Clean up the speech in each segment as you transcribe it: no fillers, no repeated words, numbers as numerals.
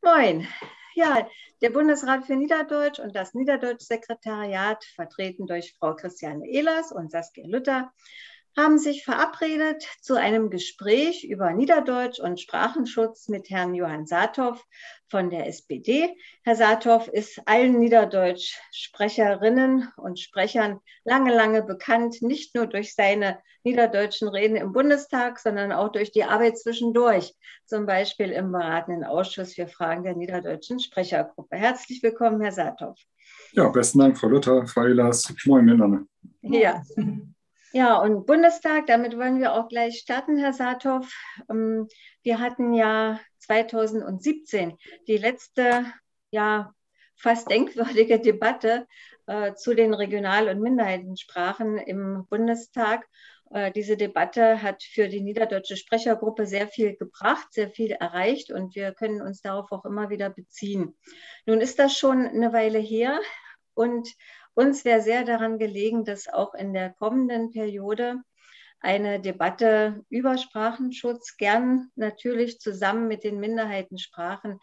Moin. Ja, der Bundesrat für Niederdeutsch und das Niederdeutsch-Sekretariat, vertreten durch Frau Christiane Ehlers und Saskia Luther, haben sich verabredet zu einem Gespräch über Niederdeutsch und Sprachenschutz mit Herrn Johann Saathoff von der SPD. Herr Saathoff ist allen Niederdeutsch-Sprecherinnen und Sprechern lange bekannt, nicht nur durch seine niederdeutschen Reden im Bundestag, sondern auch durch die Arbeit zwischendurch, zum Beispiel im beratenden Ausschuss für Fragen der niederdeutschen Sprechergruppe. Herzlich willkommen, Herr Saathoff. Ja, besten Dank, Frau Luther, Frau Ehlers. Moin miteinander. Ja. Ja, und Bundestag, damit wollen wir auch gleich starten, Herr Saathoff. Wir hatten ja 2017 die letzte, ja, fast denkwürdige Debatte zu den Regional- und Minderheitensprachen im Bundestag. Diese Debatte hat für die niederdeutsche Sprechergruppe sehr viel gebracht, sehr viel erreicht und wir können uns darauf auch immer wieder beziehen. Nun ist das schon eine Weile her und uns wäre sehr daran gelegen, dass auch in der kommenden Periode eine Debatte über Sprachenschutz gern natürlich zusammen mit den Minderheitensprachen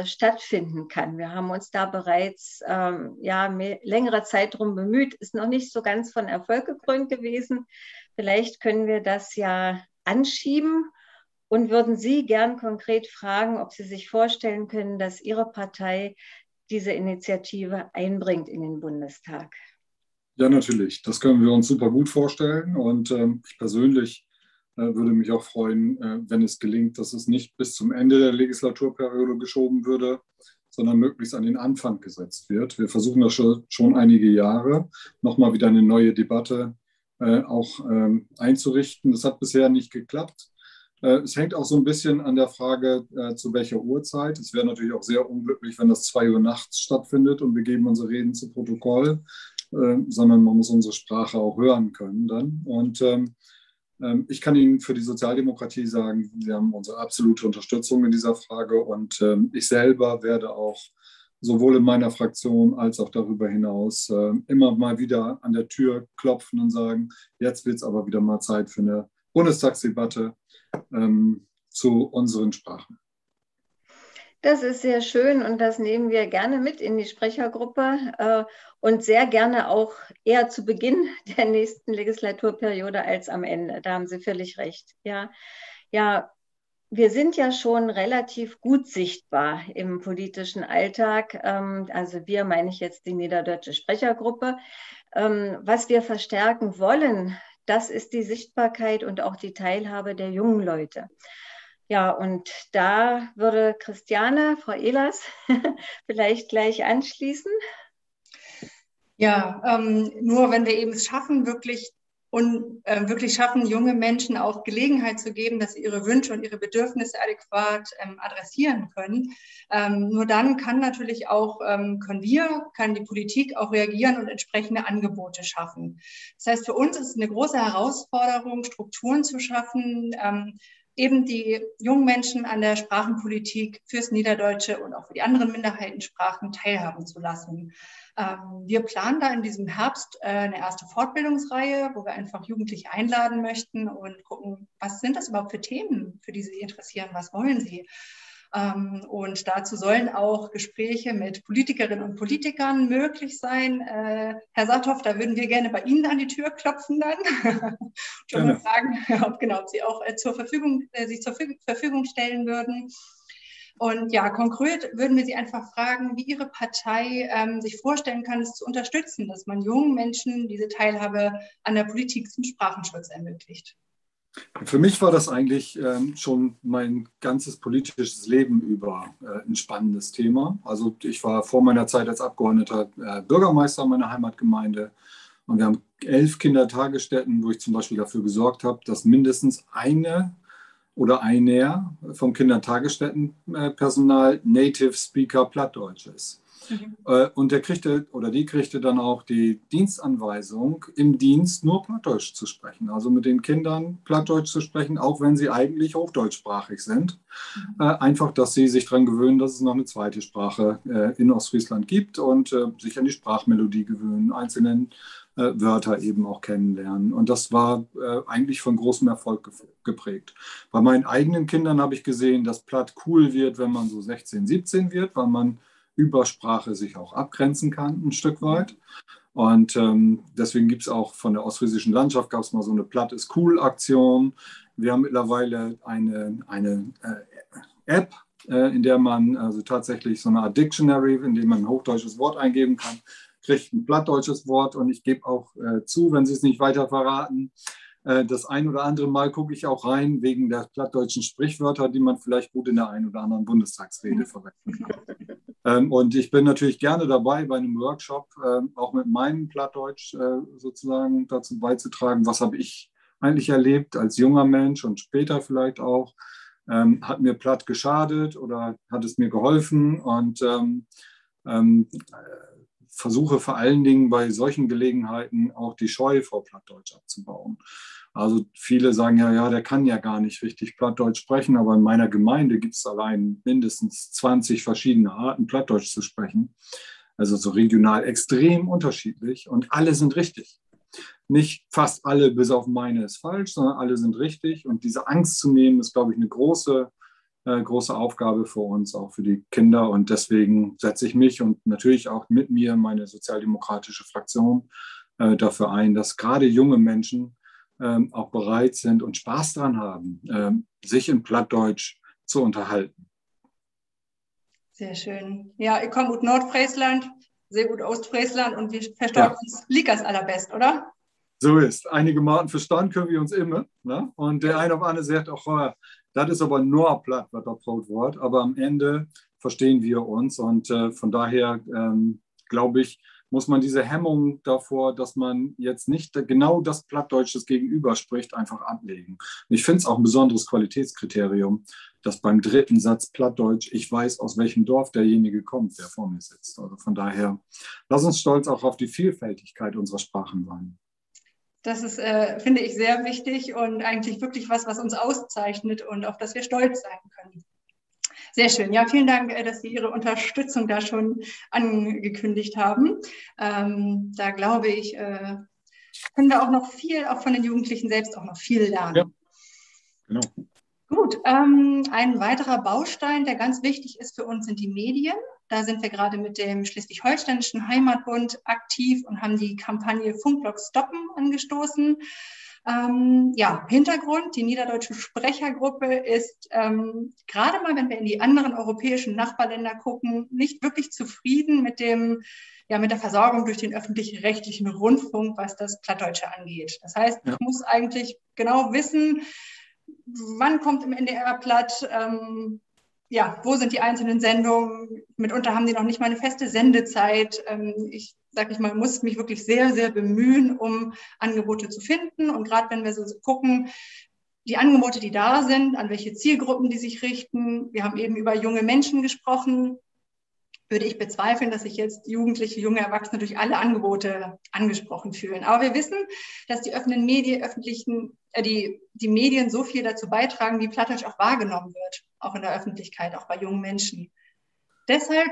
stattfinden kann. Wir haben uns da bereits längere Zeit darum bemüht, ist noch nicht so ganz von Erfolg gekrönt gewesen. Vielleicht können wir das ja anschieben und würden Sie gern konkret fragen, ob Sie sich vorstellen können, dass Ihre Partei diese Initiative einbringt in den Bundestag. Ja, natürlich. Das können wir uns super gut vorstellen. Und ich persönlich würde mich auch freuen, wenn es gelingt, dass es nicht bis zum Ende der Legislaturperiode geschoben würde, sondern möglichst an den Anfang gesetzt wird. Wir versuchen das schon einige Jahre, nochmal wieder eine neue Debatte auch einzurichten. Das hat bisher nicht geklappt. Es hängt auch so ein bisschen an der Frage, zu welcher Uhrzeit. Es wäre natürlich auch sehr unglücklich, wenn das 2 Uhr nachts stattfindet und wir geben unsere Reden zu Protokoll, sondern man muss unsere Sprache auch hören können dann. Und ich kann Ihnen für die Sozialdemokratie sagen, Sie haben unsere absolute Unterstützung in dieser Frage und ich selber werde auch sowohl in meiner Fraktion als auch darüber hinaus immer mal wieder an der Tür klopfen und sagen, jetzt wird es aber wieder mal Zeit für eine Bundestagsdebatte zu unseren Sprachen. Das ist sehr schön und das nehmen wir gerne mit in die Sprechergruppe und sehr gerne auch eher zu Beginn der nächsten Legislaturperiode als am Ende. Da haben Sie völlig recht. Ja, wir sind ja schon relativ gut sichtbar im politischen Alltag. Also wir, meine ich jetzt die niederdeutsche Sprechergruppe. Was wir verstärken wollen, das ist die Sichtbarkeit und auch die Teilhabe der jungen Leute. Ja, und da würde Christiane, Frau Ehlers, vielleicht gleich anschließen. Ja, nur wenn wir eben es schaffen, wirklich schaffen, junge Menschen auch Gelegenheit zu geben, dass sie ihre Wünsche und ihre Bedürfnisse adäquat adressieren können. Nur dann kann natürlich auch, kann die Politik auch reagieren und entsprechende Angebote schaffen. Das heißt, für uns ist es eine große Herausforderung, Strukturen zu schaffen, eben die jungen Menschen an der Sprachenpolitik fürs Niederdeutsche und auch für die anderen Minderheitensprachen teilhaben zu lassen. Wir planen da in diesem Herbst eine erste Fortbildungsreihe, wo wir einfach Jugendliche einladen möchten und gucken, was sind das überhaupt für Themen, für die sie interessieren, was wollen sie. Und dazu sollen auch Gespräche mit Politikerinnen und Politikern möglich sein. Herr Saathoff, da würden wir gerne bei Ihnen an die Tür klopfen dann und mal fragen, ob Sie auch sich zur Verfügung stellen würden. Und ja, konkret würden wir Sie einfach fragen, wie Ihre Partei sich vorstellen kann, es zu unterstützen, dass man jungen Menschen diese Teilhabe an der Politik zum Sprachenschutz ermöglicht. Für mich war das eigentlich schon mein ganzes politisches Leben über ein spannendes Thema. Also ich war vor meiner Zeit als Abgeordneter Bürgermeister meiner Heimatgemeinde und wir haben 11 Kindertagesstätten, wo ich zum Beispiel dafür gesorgt habe, dass mindestens eine oder einer vom Kindertagesstättenpersonal Native Speaker Plattdeutsch ist. Und der die kriegte dann auch die Dienstanweisung, im Dienst nur Plattdeutsch zu sprechen. Also mit den Kindern Plattdeutsch zu sprechen, auch wenn sie eigentlich hochdeutschsprachig sind. Einfach, dass sie sich daran gewöhnen, dass es noch eine zweite Sprache in Ostfriesland gibt und sich an die Sprachmelodie gewöhnen, einzelnen Wörter eben auch kennenlernen. Und das war eigentlich von großem Erfolg geprägt. Bei meinen eigenen Kindern habe ich gesehen, dass Platt cool wird, wenn man so 16, 17 wird, weil man über Sprache sich auch abgrenzen kann, ein Stück weit. Und deswegen gibt es auch von der ostfriesischen Landschaft, gab es mal so eine Platt ist cool Aktion. Wir haben mittlerweile eine App, in der man also tatsächlich so eine Art Dictionary, in dem man ein hochdeutsches Wort eingeben kann, kriegt ein plattdeutsches Wort. Und ich gebe auch zu, wenn Sie es nicht weiter verraten, das ein oder andere Mal gucke ich auch rein wegen der plattdeutschen Sprichwörter, die man vielleicht gut in der einen oder anderen Bundestagsrede verwenden kann. Und ich bin natürlich gerne dabei, bei einem Workshop auch mit meinem Plattdeutsch sozusagen dazu beizutragen, was habe ich eigentlich erlebt als junger Mensch und später vielleicht auch. Hat mir Platt geschadet oder hat es mir geholfen? Und versuche vor allen Dingen bei solchen Gelegenheiten auch die Scheu vor Plattdeutsch abzubauen. Also viele sagen ja, der kann ja gar nicht richtig Plattdeutsch sprechen, aber in meiner Gemeinde gibt es allein mindestens 20 verschiedene Arten, Plattdeutsch zu sprechen. Also so regional extrem unterschiedlich und alle sind richtig. Nicht fast alle, bis auf meine, ist falsch, sondern alle sind richtig. Und diese Angst zu nehmen, ist, glaube ich, eine große Aufgabe für uns, auch für die Kinder. Und deswegen setze ich mich und natürlich auch mit mir meine sozialdemokratische Fraktion dafür ein, dass gerade junge Menschen auch bereit sind und Spaß daran haben, sich in Plattdeutsch zu unterhalten. Sehr schön. Ja, ich komme aus Nordfriesland, sehr gut Ostfriesland und wir verstehen uns Likas allerbest, oder? So ist. Einige Marken verstanden können wir uns immer. Ne? Und der eine auf andere sagt auch, oh, das ist aber nur platt, was da Brot wird. Aber am Ende verstehen wir uns. Und von daher, glaube ich, muss man diese Hemmung davor, dass man jetzt nicht genau das Plattdeutsch das Gegenüber spricht, einfach ablegen. Ich finde es auch ein besonderes Qualitätskriterium, dass beim dritten Satz Plattdeutsch ich weiß, aus welchem Dorf derjenige kommt, der vor mir sitzt. Also von daher, lass uns stolz auch auf die Vielfältigkeit unserer Sprachen sein. Das ist, finde ich, sehr wichtig und eigentlich wirklich was uns auszeichnet und auf das wir stolz sein können. Sehr schön. Ja, vielen Dank, dass Sie Ihre Unterstützung da schon angekündigt haben. Da glaube ich, können wir auch noch viel, auch von den Jugendlichen selbst auch noch viel lernen. Ja, genau. Gut, ein weiterer Baustein, der ganz wichtig ist für uns, sind die Medien. Da sind wir gerade mit dem Schleswig-Holsteinischen Heimatbund aktiv und haben die Kampagne Funkblock Stoppen angestoßen. Hintergrund, die Niederdeutsche Sprechergruppe ist gerade mal, wenn wir in die anderen europäischen Nachbarländer gucken, nicht wirklich zufrieden mit der Versorgung durch den öffentlich-rechtlichen Rundfunk, was das Plattdeutsche angeht. Das heißt, ich muss eigentlich genau wissen, wann kommt im NDR Platt, wo sind die einzelnen Sendungen? Mitunter haben die noch nicht mal eine feste Sendezeit. Ich muss mich wirklich sehr, sehr bemühen, um Angebote zu finden. Und gerade wenn wir so gucken, die Angebote, die da sind, an welche Zielgruppen die sich richten. Wir haben eben über junge Menschen gesprochen. Würde ich bezweifeln, dass sich jetzt Jugendliche, junge Erwachsene durch alle Angebote angesprochen fühlen. Aber wir wissen, dass die die Medien so viel dazu beitragen, wie Plattdeutsch auch wahrgenommen wird, auch in der Öffentlichkeit, auch bei jungen Menschen. Deshalb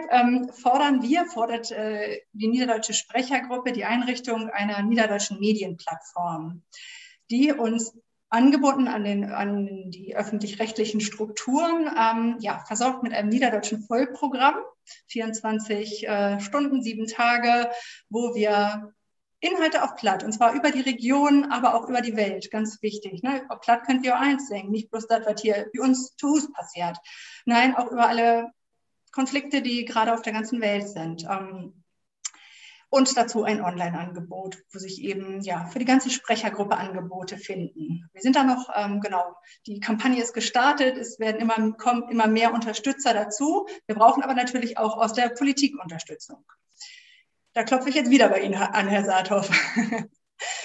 fordert die Niederdeutsche Sprechergruppe die Einrichtung einer niederdeutschen Medienplattform, die uns angebunden an die öffentlich-rechtlichen Strukturen, versorgt mit einem niederdeutschen Vollprogramm, 24 Stunden, 7 Tage, wo wir Inhalte auf Platt, und zwar über die Region, aber auch über die Welt, ganz wichtig. Ne? Auf Platt könnt ihr auch eins singen, nicht bloß das, was hier bei uns zu Hause passiert. Nein, auch über alle Konflikte, die gerade auf der ganzen Welt sind. Und dazu ein Online-Angebot, wo sich eben für die ganze Sprechergruppe Angebote finden. Wir sind da noch, die Kampagne ist gestartet, kommen immer mehr Unterstützer dazu. Wir brauchen aber natürlich auch aus der Politik Unterstützung. Da klopfe ich jetzt wieder bei Ihnen an, Herr Saathoff.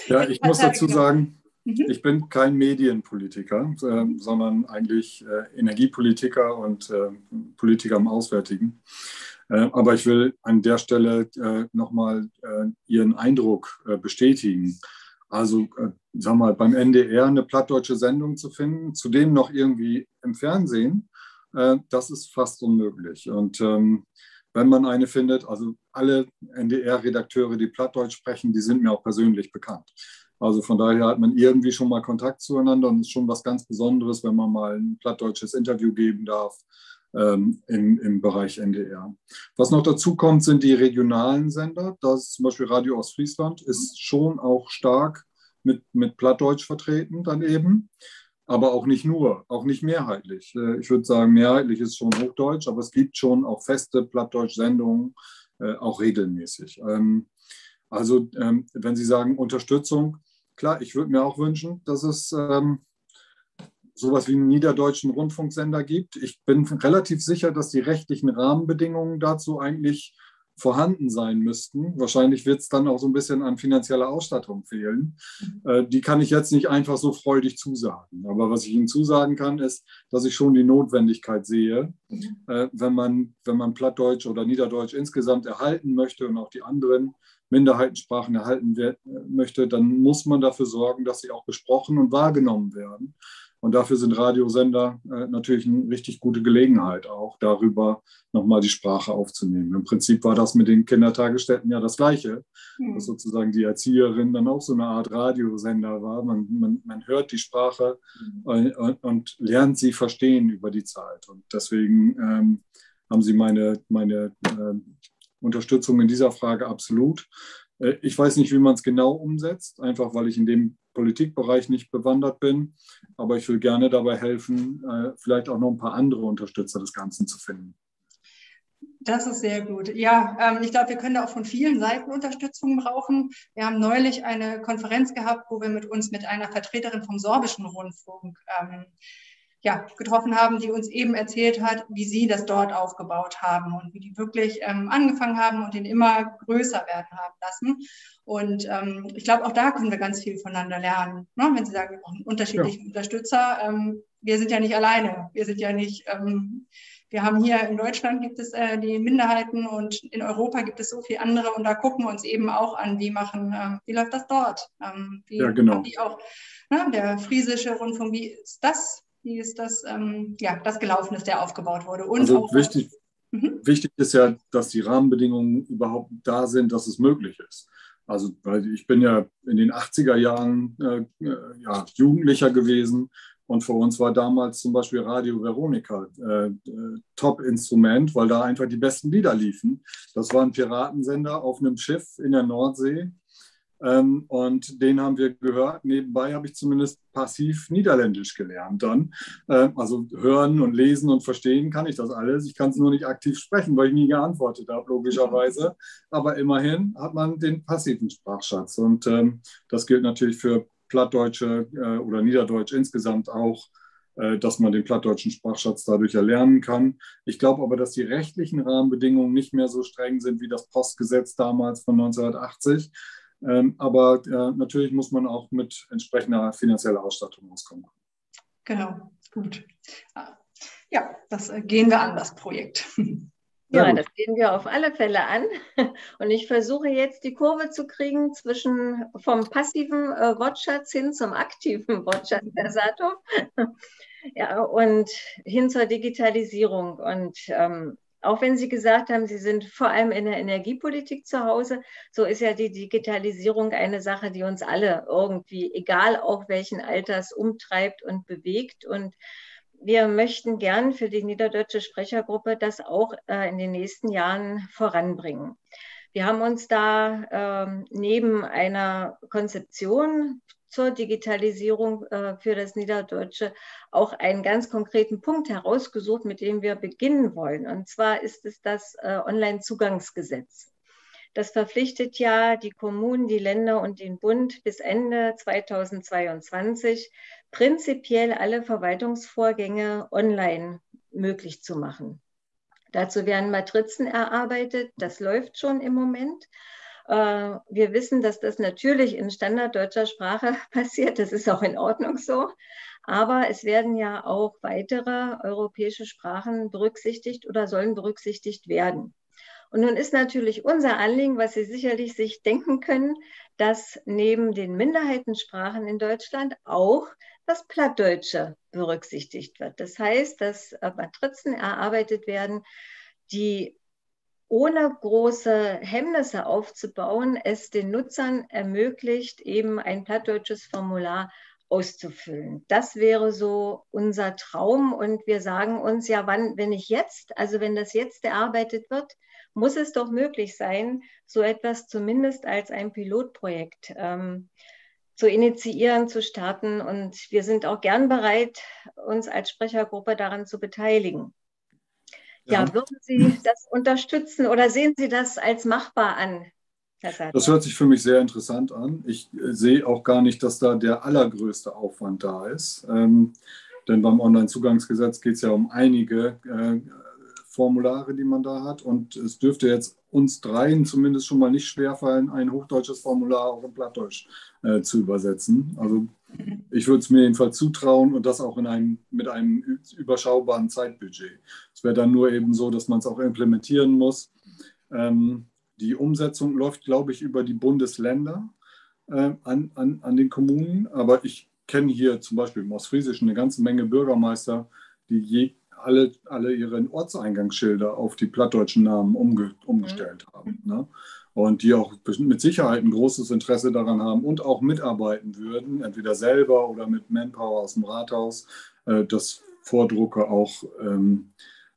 Ja, ich muss dazu sagen, ich bin kein Medienpolitiker, sondern eigentlich Energiepolitiker und Politiker im Auswärtigen. Aber ich will an der Stelle nochmal Ihren Eindruck bestätigen. Also, beim NDR eine plattdeutsche Sendung zu finden, zudem noch irgendwie im Fernsehen, das ist fast unmöglich. Und wenn man eine findet. Also alle NDR-Redakteure, die Plattdeutsch sprechen, die sind mir auch persönlich bekannt. Also von daher hat man irgendwie schon mal Kontakt zueinander und es ist schon was ganz Besonderes, wenn man mal ein plattdeutsches Interview geben darf im Bereich NDR. Was noch dazu kommt, sind die regionalen Sender. Das ist zum Beispiel Radio Ostfriesland, ist schon auch stark mit Plattdeutsch vertreten dann eben. Aber auch nicht nur, auch nicht mehrheitlich. Ich würde sagen, mehrheitlich ist schon Hochdeutsch, aber es gibt schon auch feste Plattdeutsch-Sendungen, auch regelmäßig. Also wenn Sie sagen Unterstützung, klar, ich würde mir auch wünschen, dass es sowas wie einen niederdeutschen Rundfunksender gibt. Ich bin relativ sicher, dass die rechtlichen Rahmenbedingungen dazu eigentlich vorhanden sein müssten. Wahrscheinlich wird es dann auch so ein bisschen an finanzieller Ausstattung fehlen. Die kann ich jetzt nicht einfach so freudig zusagen. Aber was ich Ihnen zusagen kann, ist, dass ich schon die Notwendigkeit sehe, wenn man Plattdeutsch oder Niederdeutsch insgesamt erhalten möchte und auch die anderen Minderheitensprachen erhalten möchte, dann muss man dafür sorgen, dass sie auch besprochen und wahrgenommen werden. Und dafür sind Radiosender natürlich eine richtig gute Gelegenheit, auch darüber nochmal die Sprache aufzunehmen. Im Prinzip war das mit den Kindertagesstätten ja das Gleiche, dass sozusagen die Erzieherin dann auch so eine Art Radiosender war. Man hört die Sprache und lernt sie verstehen über die Zeit. Und deswegen haben Sie meine Unterstützung in dieser Frage absolut. Ich weiß nicht, wie man es genau umsetzt, einfach weil ich in dem Politikbereich nicht bewandert bin. Aber ich will gerne dabei helfen, vielleicht auch noch ein paar andere Unterstützer des Ganzen zu finden. Das ist sehr gut. Ja, ich glaube, wir können da auch von vielen Seiten Unterstützung brauchen. Wir haben neulich eine Konferenz gehabt, wo wir mit einer Vertreterin vom Sorbischen Rundfunk getroffen haben, die uns eben erzählt hat, wie sie das dort aufgebaut haben und wie die wirklich angefangen haben und den immer größer werden haben lassen. Und ich glaube, auch da können wir ganz viel voneinander lernen. Ne? Wenn Sie sagen, wir brauchen unterschiedliche Unterstützer. Wir sind ja nicht alleine. Wir sind ja nicht, wir haben hier in Deutschland gibt es die Minderheiten und in Europa gibt es so viele andere und da gucken wir uns eben auch an, wie läuft das dort? Haben die auch, ne? Der friesische Rundfunk, wie ist das das gelaufen ist, der aufgebaut wurde. Und also auch, wichtig ist ja, dass die Rahmenbedingungen überhaupt da sind, dass es möglich ist. Also weil ich bin ja in den 80er Jahren Jugendlicher gewesen und für uns war damals zum Beispiel Radio Veronica Top-Instrument, weil da einfach die besten Lieder liefen. Das war ein Piratensender auf einem Schiff in der Nordsee. Und den haben wir gehört. Nebenbei habe ich zumindest passiv Niederländisch gelernt dann. Also hören und lesen und verstehen kann ich das alles. Ich kann es nur nicht aktiv sprechen, weil ich nie geantwortet habe, logischerweise. Aber immerhin hat man den passiven Sprachschatz. Und das gilt natürlich für Plattdeutsche oder Niederdeutsch insgesamt auch, dass man den plattdeutschen Sprachschatz dadurch erlernen kann. Ich glaube aber, dass die rechtlichen Rahmenbedingungen nicht mehr so streng sind wie das Postgesetz damals von 1980. Aber natürlich muss man auch mit entsprechender finanzieller Ausstattung auskommen. Genau, gut. Ja, das gehen wir an, das Projekt. Ja, das gehen wir auf alle Fälle an. Und ich versuche jetzt die Kurve zu kriegen vom passiven Wortschatz hin zum aktiven Wortschatz, Herr Sato. Ja, und hin zur Digitalisierung. Und auch wenn Sie gesagt haben, Sie sind vor allem in der Energiepolitik zu Hause, so ist ja die Digitalisierung eine Sache, die uns alle irgendwie, egal auch welchen Alters, umtreibt und bewegt. Und wir möchten gern für die Niederdeutsche Sprechergruppe das auch in den nächsten Jahren voranbringen. Wir haben uns da neben einer Konzeption zur Digitalisierung für das Niederdeutsche auch einen ganz konkreten Punkt herausgesucht, mit dem wir beginnen wollen. Und zwar ist es das Onlinezugangsgesetz. Das verpflichtet ja die Kommunen, die Länder und den Bund bis Ende 2022 prinzipiell alle Verwaltungsvorgänge online möglich zu machen. Dazu werden Matrizen erarbeitet, das läuft schon im Moment. Wir wissen, dass das natürlich in standarddeutscher Sprache passiert, das ist auch in Ordnung so, aber es werden ja auch weitere europäische Sprachen berücksichtigt oder sollen berücksichtigt werden. Und nun ist natürlich unser Anliegen, was Sie sicherlich sich denken können, dass neben den Minderheitensprachen in Deutschland auch das Plattdeutsche berücksichtigt wird. Das heißt, dass Matrizen erarbeitet werden, die ohne große Hemmnisse aufzubauen, es den Nutzern ermöglicht, eben ein plattdeutsches Formular auszufüllen. Das wäre so unser Traum und wir sagen uns ja, wann, wenn nicht jetzt, also wenn das jetzt erarbeitet wird, muss es doch möglich sein, so etwas zumindest als ein Pilotprojekt zu initiieren, zu starten und wir sind auch gern bereit, uns als Sprechergruppe daran zu beteiligen. Ja, würden Sie das unterstützen oder sehen Sie das als machbar an, Herr Sattler? Das hört sich für mich sehr interessant an. Ich sehe auch gar nicht, dass da der allergrößte Aufwand da ist. Denn beim Onlinezugangsgesetz geht es ja um einige Formulare, die man da hat. Und es dürfte jetzt uns dreien zumindest schon mal nicht schwerfallen, ein hochdeutsches Formular auch in Plattdeutsch zu übersetzen. Also ich würde es mir jedenfalls zutrauen und das auch mit einem überschaubaren Zeitbudget. Es wäre dann nur eben so, dass man es auch implementieren muss. Die Umsetzung läuft, glaube ich, über die Bundesländer an den Kommunen. Aber ich kenne hier zum Beispiel im Ostfriesischen eine ganze Menge Bürgermeister, die alle ihre Ortseingangschilder auf die plattdeutschen Namen umgestellt haben. Ne? Und die auch mit Sicherheit ein großes Interesse daran haben und auch mitarbeiten würden, entweder selber oder mit Manpower aus dem Rathaus, dass Vordrucke auch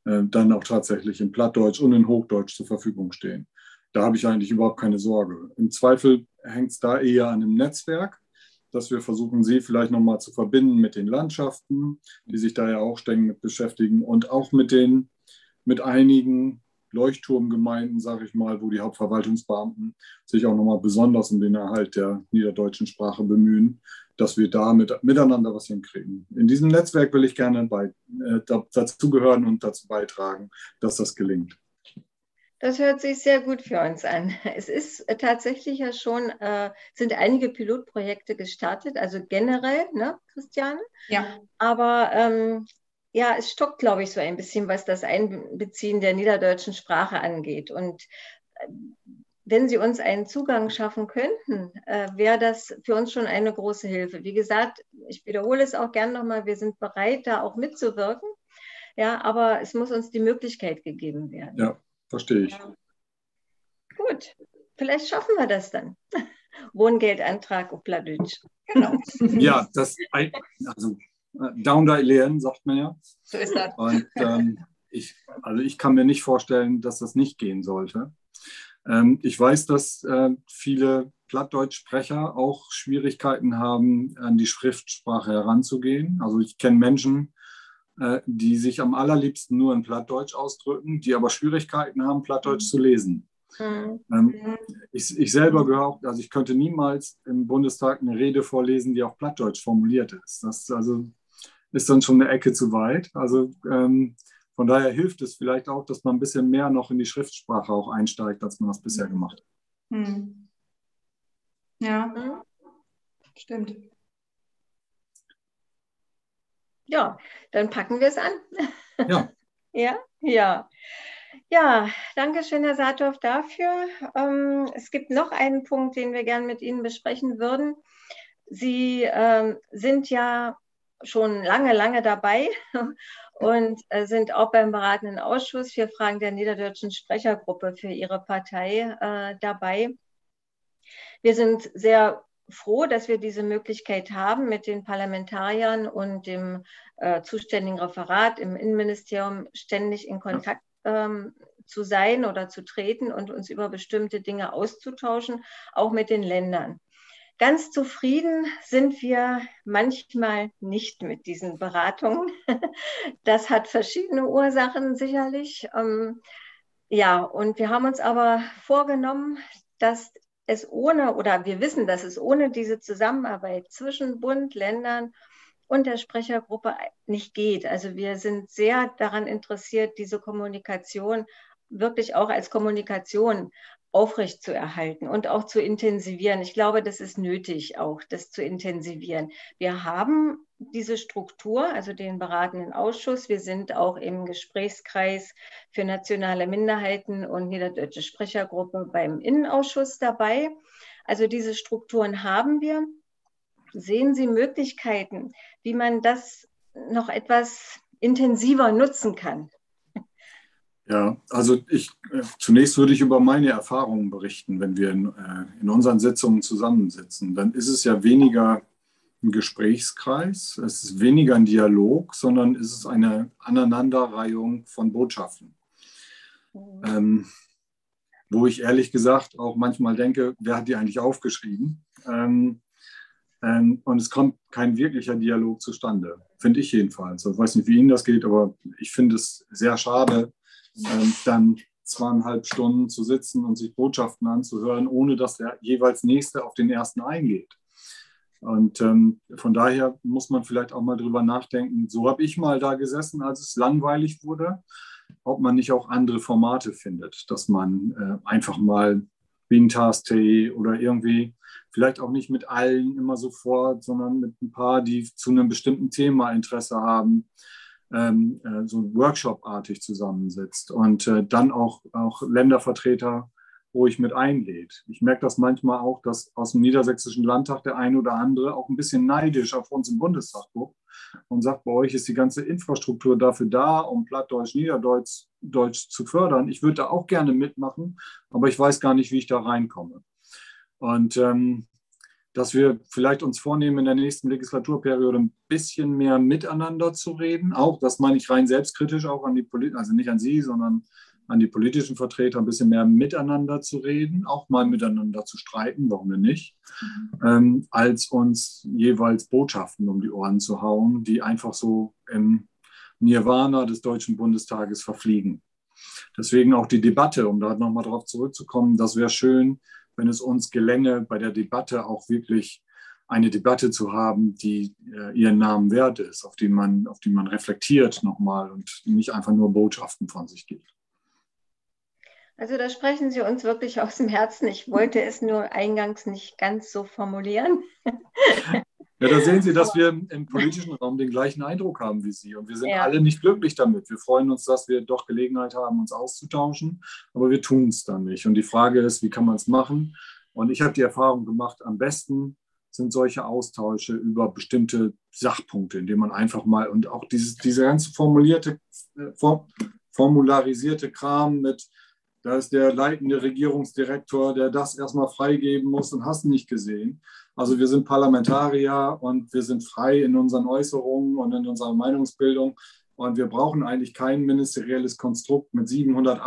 dann auch tatsächlich in Plattdeutsch und in Hochdeutsch zur Verfügung stehen. Da habe ich eigentlich überhaupt keine Sorge. Im Zweifel hängt es da eher an einem Netzwerk, dass wir versuchen, sie vielleicht nochmal zu verbinden mit den Landschaften, die sich da ja auch streng mit beschäftigen und auch mit einigen Leuchtturmgemeinden, sage ich mal, wo die Hauptverwaltungsbeamten sich auch nochmal besonders um den Erhalt der niederdeutschen Sprache bemühen, dass wir da miteinander was hinkriegen. In diesem Netzwerk will ich gerne dazugehören und dazu beitragen, dass das gelingt. Das hört sich sehr gut für uns an. Es ist tatsächlich ja schon, sind einige Pilotprojekte gestartet, also generell, ne, Christiane? Ja. Aber ja, es stockt, glaube ich, so ein bisschen, was das Einbeziehen der niederdeutschen Sprache angeht. Und wenn Sie uns einen Zugang schaffen könnten, wäre das für uns schon eine große Hilfe. Wie gesagt, ich wiederhole es auch gern nochmal, wir sind bereit, da auch mitzuwirken. Ja, aber es muss uns die Möglichkeit gegeben werden. Ja, verstehe ich. Ja. Gut, vielleicht schaffen wir das dann. Wohngeldantrag auf Plattdeutsch. Genau. Ja, also down da lernen, sagt man ja. So ist das. Und ich kann mir nicht vorstellen, dass das nicht gehen sollte. Ich weiß, dass viele Plattdeutschsprecher auch Schwierigkeiten haben, an die Schriftsprache heranzugehen. Also ich kenne Menschen, die sich am allerliebsten nur in Plattdeutsch ausdrücken, die aber Schwierigkeiten haben, Plattdeutsch zu lesen. Ich selber gehöre auch, also ich könnte niemals im Bundestag eine Rede vorlesen, die auf Plattdeutsch formuliert ist. Das also ist dann schon eine Ecke zu weit. Also von daher hilft es vielleicht auch, dass man ein bisschen mehr noch in die Schriftsprache auch einsteigt, als man das bisher gemacht hat. Ja, stimmt. Ja, dann packen wir es an. Ja. Ja. Ja, danke schön, Herr Saathoff, dafür. Es gibt noch einen Punkt, den wir gerne mit Ihnen besprechen würden. Sie sind ja schon lange dabei und sind auch beim beratenden Ausschuss für Fragen der niederdeutschen Sprechergruppe für Ihre Partei dabei. Wir sind sehr froh, dass wir diese Möglichkeit haben, mit den Parlamentariern und dem zuständigen Referat im Innenministerium ständig in Kontakt zu sein oder zu treten und uns über bestimmte Dinge auszutauschen, auch mit den Ländern. Ganz zufrieden sind wir manchmal nicht mit diesen Beratungen. Das hat verschiedene Ursachen sicherlich. Ja, und wir haben uns aber vorgenommen, dass es wir wissen, dass es ohne diese Zusammenarbeit zwischen Bund, Ländern und der Sprechergruppe nicht geht. Also wir sind sehr daran interessiert, diese Kommunikation wirklich auch als Kommunikation aufrechtzuerhalten und auch zu intensivieren. Ich glaube, das ist nötig, auch das zu intensivieren. Wir haben diese Struktur, also den beratenden Ausschuss. Wir sind auch im Gesprächskreis für nationale Minderheiten und niederdeutsche Sprechergruppe beim Innenausschuss dabei. Also diese Strukturen haben wir. Sehen Sie Möglichkeiten, wie man das noch etwas intensiver nutzen kann? Ja, also zunächst würde ich über meine Erfahrungen berichten, wenn wir in unseren Sitzungen zusammensitzen. Dann ist es ja weniger ein Gesprächskreis, es ist weniger ein Dialog, sondern es ist eine Aneinanderreihung von Botschaften. Wo ich ehrlich gesagt auch manchmal denke, wer hat die eigentlich aufgeschrieben? Und es kommt kein wirklicher Dialog zustande, finde ich jedenfalls. Ich weiß nicht, wie Ihnen das geht, aber ich finde es sehr schade, dann 2,5 Stunden zu sitzen und sich Botschaften anzuhören, ohne dass der jeweils Nächste auf den ersten eingeht. Und von daher muss man vielleicht auch mal drüber nachdenken, so habe ich mal da gesessen, als es langweilig wurde, ob man nicht auch andere Formate findet, dass man einfach mal wie ein Task-Tee oder irgendwie vielleicht auch nicht mit allen immer sofort, sondern mit ein paar, die zu einem bestimmten Thema Interesse haben, so Workshop-artig zusammensetzt und dann auch Ländervertreter ruhig mit einlädt. Ich merke das manchmal auch, dass aus dem Niedersächsischen Landtag der eine oder andere auch ein bisschen neidisch auf uns im Bundestag guckt und sagt, bei euch ist die ganze Infrastruktur dafür da, um Plattdeutsch, Niederdeutsch zu fördern. Ich würde da auch gerne mitmachen, aber ich weiß gar nicht, wie ich da reinkomme. Und dass wir vielleicht uns vornehmen, in der nächsten Legislaturperiode ein bisschen mehr miteinander zu reden. Auch, das meine ich rein selbstkritisch, auch an die Politiker, also nicht an Sie, sondern an die politischen Vertreter, ein bisschen mehr miteinander zu reden, auch mal miteinander zu streiten, warum denn nicht, als uns jeweils Botschaften um die Ohren zu hauen, die einfach so im Nirvana des Deutschen Bundestages verfliegen. Deswegen auch die Debatte, um da nochmal drauf zurückzukommen, das wäre schön, wenn es uns gelänge, bei der Debatte auch wirklich eine Debatte zu haben, die ihren Namen wert ist, auf die man reflektiert nochmal und nicht einfach nur Botschaften von sich gibt. Also da sprechen Sie uns wirklich aus dem Herzen. Ich wollte es nur eingangs nicht ganz so formulieren. Ja, da sehen Sie, dass wir im politischen Raum den gleichen Eindruck haben wie Sie. Und wir sind alle nicht glücklich damit. Wir freuen uns, dass wir doch Gelegenheit haben, uns auszutauschen, aber wir tun es dann nicht. Und die Frage ist, wie kann man es machen? Und ich habe die Erfahrung gemacht, am besten sind solche Austausche über bestimmte Sachpunkte, indem man einfach mal und auch diese ganze formularisierte Kram mit, da ist der leitende Regierungsdirektor, der das erstmal freigeben muss und hast nicht gesehen. Also wir sind Parlamentarier und wir sind frei in unseren Äußerungen und in unserer Meinungsbildung. Und wir brauchen eigentlich kein ministerielles Konstrukt mit 700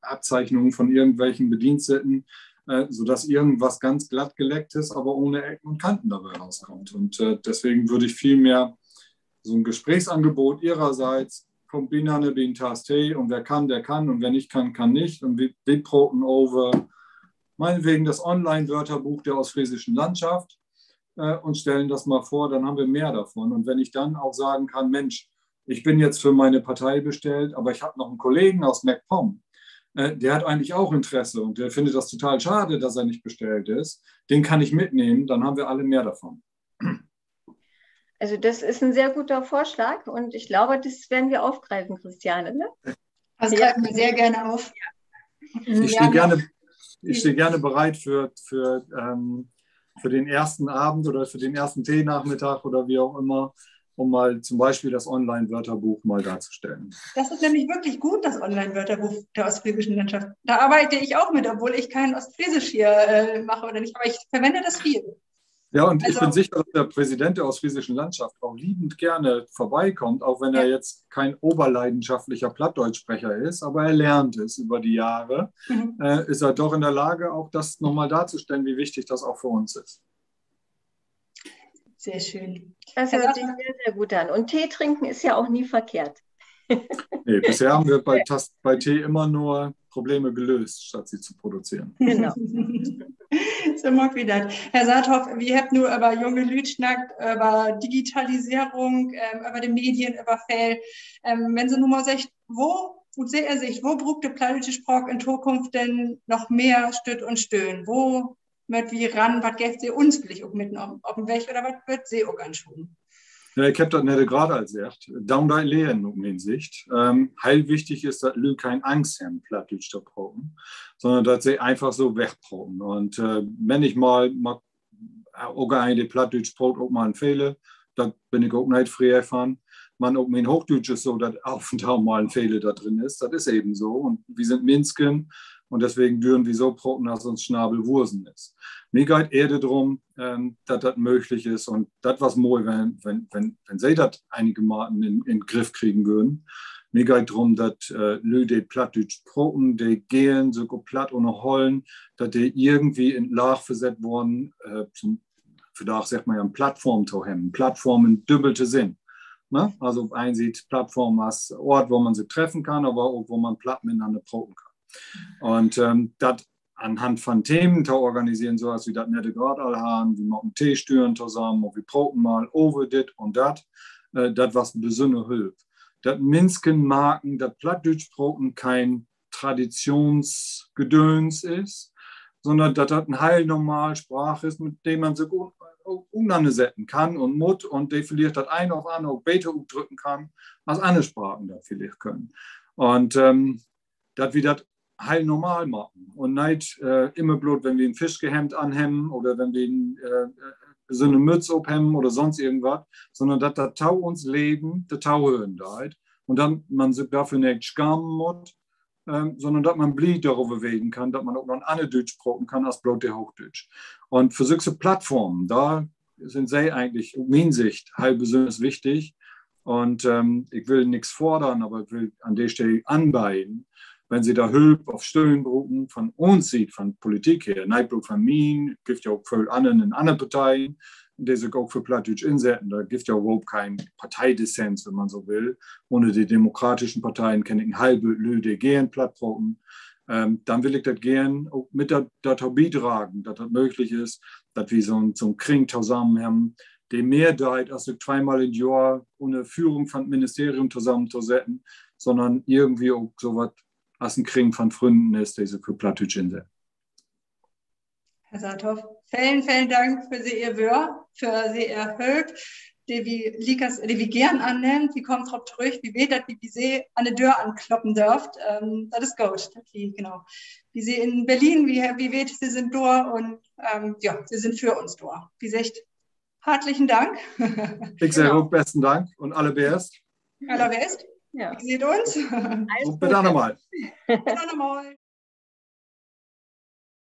Abzeichnungen von irgendwelchen Bediensteten, sodass irgendwas ganz glatt geleckt ist, aber ohne Ecken und Kanten dabei rauskommt. Und deswegen würde ich vielmehr so ein Gesprächsangebot Ihrerseits, kommt Binane bin Taste, und wer kann, der kann, und wer nicht kann, kann nicht. Und wir proten over meinetwegen das Online-Wörterbuch der ostfriesischen Landschaft und stellen das mal vor, dann haben wir mehr davon. Und wenn ich dann auch sagen kann, Mensch, ich bin jetzt für meine Partei bestellt, aber ich habe noch einen Kollegen aus MacPom, der hat eigentlich auch Interesse und der findet das total schade, dass er nicht bestellt ist, den kann ich mitnehmen, dann haben wir alle mehr davon. Also das ist ein sehr guter Vorschlag und ich glaube, das werden wir aufgreifen, Christiane. Ne? Das greifen wir sehr gerne auf. Ich stehe gerne bereit für den ersten Abend oder für den ersten Teenachmittag oder wie auch immer, um mal zum Beispiel das Online-Wörterbuch mal darzustellen. Das ist nämlich wirklich gut, das Online-Wörterbuch der ostfriesischen Landschaft. Da arbeite ich auch mit, obwohl ich kein Ostfriesisch hier mache oder nicht, aber ich verwende das viel. Ja, und ich bin sicher, dass der Präsident der ostfriesischen Landschaft auch liebend gerne vorbeikommt, auch wenn er jetzt kein oberleidenschaftlicher Plattdeutschsprecher ist, aber er lernt es über die Jahre, ist er doch in der Lage, auch das nochmal darzustellen, wie wichtig das auch für uns ist. Sehr schön. Das hört sich sehr, sehr gut an. Und Tee trinken ist ja auch nie verkehrt. Nee, bisher haben wir bei Tee immer nur Probleme gelöst, statt sie zu produzieren. Genau. So mag wie das. Herr Saathoff, wir haben nur über junge Leute schnackt, über Digitalisierung, über die Medien, über Fell. Wenn Sie nur mal sagt, wo braucht der plattdeutsche Sprache in Zukunft denn noch mehr Stütt und Stöhn? Wo mit wie ran, was geht Sie uns vielleicht auch mitten auf dem Weg oder was wird Sie auch anschauen? Ja, ich habe das nicht gerade als gesagt. Down da lehren um Hinsicht. Heil wichtig ist, dass Leute keine Angst haben, Plattdeutsch zu brauchen, sondern dass sie einfach so wegbrauchen. Und wenn ich mal auch eine Plattdeutsch braucht, auch mal ein Fehler, da bin ich auch nicht frei erfahren, man auch mein Hochdeutsch ist so, dass auf und an mal ein Fehler da drin ist. Das ist eben so. Und wir sind Minsken und deswegen dürfen wir so proten, dass uns Schnabel Wursen ist. Mir geht eher darum, dass das möglich ist und das was moi, wenn sie das einige Marten in den Griff kriegen würden. Mir geht darum, dass Leute Plattdeutsch proten, die gehen so platt ohne Hollen, dass die irgendwie in Lach versetzt worden, für da sagt man ja eine Plattform zu haben. Plattform in doppelte Sinn. Ne? Also einsieht Plattform als Ort, wo man sie treffen kann, aber auch wo man platt miteinander proten kann. Und das anhand von Themen zu organisieren, so als wir das nicht gerade alle haben, wie wir einen Tee stören zusammen, wo wir proten mal over dit und das was besonders hilft. Das Minsken Marken, das Plattdeutsch proten kein Traditionsgedöns ist, sondern dass das eine heilnormale Sprache ist, mit der man sich auseinandersetzen kann und muss und die vielleicht das eine auf andere auch besser drücken kann, als andere Sprachen das vielleicht können. Und dass wir das heilnormal machen und nicht immer bloß, wenn wir ein Fischgehemd anhemmen oder wenn wir so eine Mütze aufhemmen oder sonst irgendwas, sondern dass das Tau uns Leben, der Tau hören da und dann man sich dafür nicht schamen muss, sondern dass man blieb darüber reden kann, dass man auch noch ein anderes Deutsch sprechen kann als bloß der Hochdeutsch. Und für solche Plattformen, da sind sie eigentlich, aus meiner Sicht, halb besonders wichtig. Und ich will nichts fordern, aber ich will an der Stelle anbieten, wenn sie da Hilfe auf Stillenbrücken von uns sieht, von Politik her, nicht bloß von mir, gibt ja auch für anderen in anderen Parteien, die sich auch für Plattdeutsch einsetzen. Da gibt ja überhaupt keinen Parteidissens, wenn man so will. Ohne die demokratischen Parteien kenne ich eine halbe Lüde gern Plattformen. Dann will ich das gern auch mit der beitragen, dass das möglich ist, dass wir so einen Krieg zusammen haben, die Mehrheit, also zweimal im Jahr ohne Führung von Ministerium zusammenzusetzen, sondern irgendwie auch so was als ein Krieg von Freunden ist, die sich für Plattdeutsch einsetzen. Herr Saathoff, vielen Dank für Ihr Wort, für Ihr Hilfe, die wir gern annehmen. Wie kommt drauf zurück, wie weht das, wie Sie an die Tür ankloppen dürft. Das ist gut, genau. Wie Sie in Berlin, wie weht, Sie sind da und ja, Sie sind für uns da. Wie sagt, herzlichen Dank. Ich sage auch besten Dank und allerbest. Allerbest. Ja. Wie seht uns? Und bis dann nochmal. Bis dann nochmal.